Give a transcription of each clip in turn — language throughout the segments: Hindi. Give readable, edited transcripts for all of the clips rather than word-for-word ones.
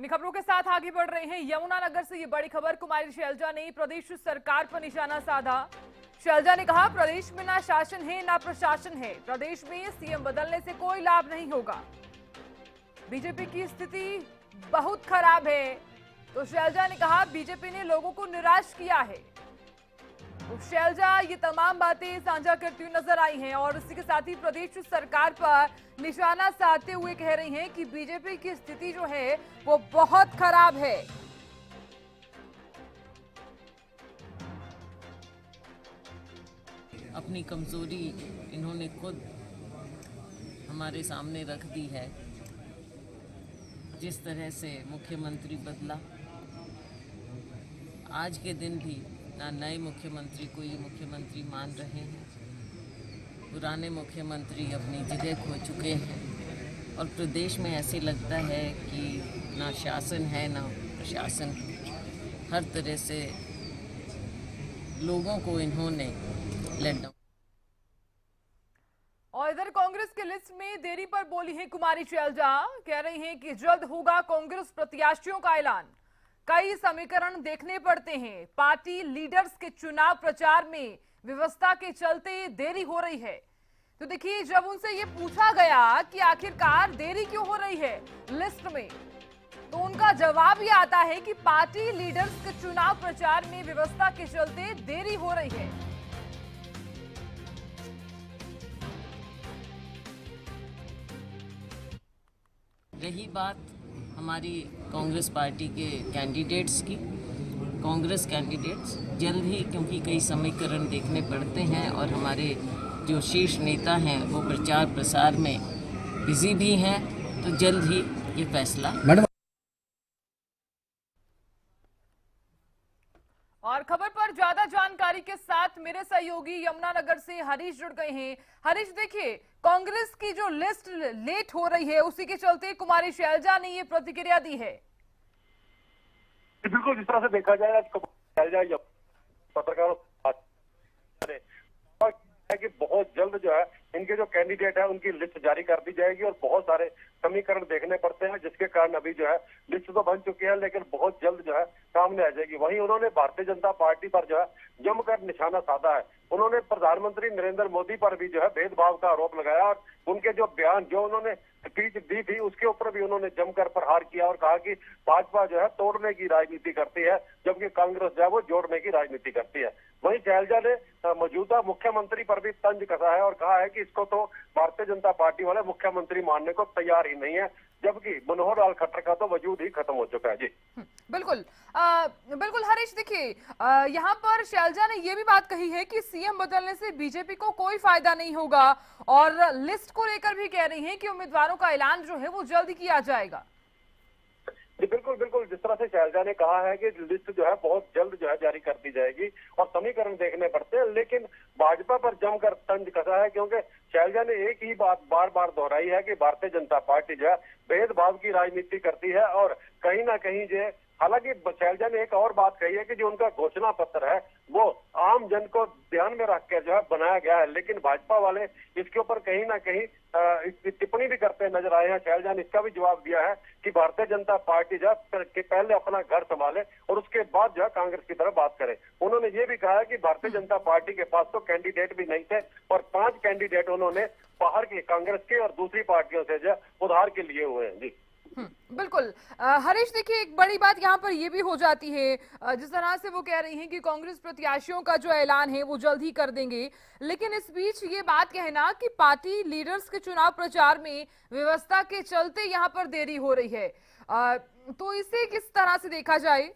इन खबरों के साथ आगे बढ़ रहे हैं। यमुनानगर से ये बड़ी खबर, कुमारी शैलजा ने प्रदेश सरकार पर निशाना साधा। शैलजा ने कहा, प्रदेश में ना शासन है ना प्रशासन है, प्रदेश में सीएम बदलने से कोई लाभ नहीं होगा, बीजेपी की स्थिति बहुत खराब है। तो शैलजा ने कहा, बीजेपी ने लोगों को निराश किया है। तो शैलजा ये तमाम बातें साझा करती हुई नजर आई हैं और इसी के साथ ही प्रदेश सरकार पर निशाना साधते हुए कह रही हैं कि बीजेपी की स्थिति जो है वो बहुत खराब है। अपनी कमजोरी इन्होंने खुद हमारे सामने रख दी है। जिस तरह से मुख्यमंत्री बदला, आज के दिन भी ना नए मुख्यमंत्री को ये मुख्यमंत्री मान रहे हैं, पुराने मुख्यमंत्री अपनी जगह खो चुके हैं और प्रदेश में ऐसे लगता है कि ना शासन है ना प्रशासन। हर तरह से लोगों को इन्होंने लेट डाउन। और इधर कांग्रेस के लिस्ट में देरी पर बोली है कुमारी शैलजा, कह रही हैं कि जल्द होगा कांग्रेस प्रत्याशियों का ऐलान। कई समीकरण देखने पड़ते हैं, पार्टी लीडर्स के चुनाव प्रचार में व्यवस्था के चलते देरी हो रही है। तो देखिए, जब उनसे ये पूछा गया कि आखिरकार देरी क्यों हो रही है लिस्ट में, तो उनका जवाब ये आता है कि पार्टी लीडर्स के चुनाव प्रचार में व्यवस्था के चलते देरी हो रही है। रही बात हमारी कांग्रेस पार्टी के कैंडिडेट्स की, कांग्रेस कैंडिडेट्स जल्द ही, क्योंकि कई समीकरण देखने पड़ते हैं और हमारे जो शीर्ष नेता हैं वो प्रचार प्रसार में बिजी भी हैं, तो जल्द ही ये फैसला। और खबर पर ज्यादा जानकारी के साथ मेरे सहयोगी यमुनानगर से हरीश जुड़ गए हैं। हरीश, देखिए, कांग्रेस की जो लिस्ट लेट हो रही है उसी के चलते कुमारी शैलजा ने ये प्रतिक्रिया दी है। बिल्कुल, जिस तरह से देखा जाए आज शैलजा पत्रकारों है कि बहुत जल्द जो है इनके जो कैंडिडेट है उनकी लिस्ट जारी कर दी जाएगी और बहुत सारे समीकरण देखने पड़ते हैं, जिसके कारण अभी जो है लिस्ट तो बन चुकी है लेकिन बहुत जल्द जो है सामने आ जाएगी। वहीं उन्होंने भारतीय जनता पार्टी पर जो है जमकर निशाना साधा है। उन्होंने प्रधानमंत्री नरेंद्र मोदी पर भी जो है भेदभाव का आरोप लगाया और उनके जो बयान, जो उन्होंने स्पीच दी थी, उसके ऊपर भी उन्होंने जमकर प्रहार किया और कहा कि भाजपा जो है तोड़ने की राजनीति करती है जबकि कांग्रेस जो है वो जोड़ने की राजनीति करती है। वहीं शैलजा ने मौजूदा मुख्यमंत्री पर भी तंज कसा है और कहा है कि इसको तो भारतीय जनता पार्टी वाले मुख्यमंत्री मानने को तैयार ही नहीं है, जबकि मनोहर लाल खट्टर का तो वजूद ही खत्म हो चुका है। जी बिल्कुल, बिल्कुल हरीश, देखिए, यहाँ पर शैलजा ने यह भी बात कही है कि सीएम बदलने से बीजेपी को कोई फायदा नहीं होगा और लिस्ट को लेकर भी कह रही हैं कि उम्मीदवारों का ऐलान जो है वो जल्दी किया जाएगा। जी बिल्कुल बिल्कुल, जिस तरह से शैलजा ने कहा है कि लिस्ट जो है बहुत जल्द जो है जारी कर दी जाएगी और समीकरण देखने पड़ते हैं, लेकिन भाजपा पर जमकर तंज कसा है क्योंकि शैलजा ने एक ही बात बार बार दोहराई है कि भारतीय जनता पार्टी जो है भेदभाव की राजनीति करती है और कहीं ना कहीं जो, हालांकि शैलजा ने एक और बात कही है कि जो उनका घोषणा पत्र है वो आम जन को ध्यान में रख कर जो है बनाया गया है, लेकिन भाजपा वाले इसके ऊपर कहीं ना कहीं टिप्पणी भी करते नजर आए हैं। शैलजा ने इसका भी जवाब दिया है कि भारतीय जनता पार्टी जो है पहले अपना घर संभाले और उसके बाद जो है कांग्रेस की तरफ बात करे। उन्होंने ये भी कहा है कि भारतीय जनता पार्टी के पास तो कैंडिडेट भी नहीं थे और 5 कैंडिडेट उन्होंने बाहर के कांग्रेस के और दूसरी पार्टियों से जो उधार के लिए हुए हैं। जी बिल्कुल, हरीश, देखिए, एक बड़ी बात यहाँ पर यह भी हो जाती है, जिस तरह से वो कह रही हैं कि कांग्रेस प्रत्याशियों का जो ऐलान है वो जल्द ही कर देंगे, लेकिन इस बीच ये बात कहना कि पार्टी लीडर्स के चुनाव प्रचार में व्यवस्था के चलते यहाँ पर देरी हो रही है, तो इसे किस तरह से देखा जाए?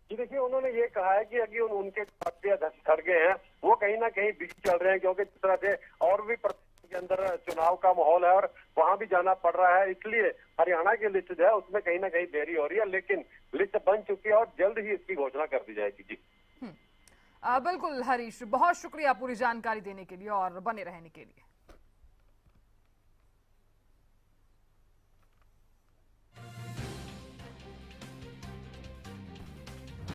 जी देखिए, उन्होंने ये कहा है कि अभी उनके पार्टी अध्यक्ष खड़गे हैं वो कहीं ना कहीं बिजी चल रहे हैं क्योंकि जिस तरह से और भी के अंदर चुनाव का माहौल है और वहां भी जाना पड़ रहा है, इसलिए हरियाणा की लिस्ट जो है उसमें कहीं ना कहीं देरी हो रही है, लेकिन लिस्ट बन चुकी है और जल्द ही इसकी घोषणा कर दी जाएगी। जी बिल्कुल हरीश, बहुत शुक्रिया पूरी जानकारी देने के लिए और बने रहने के लिए।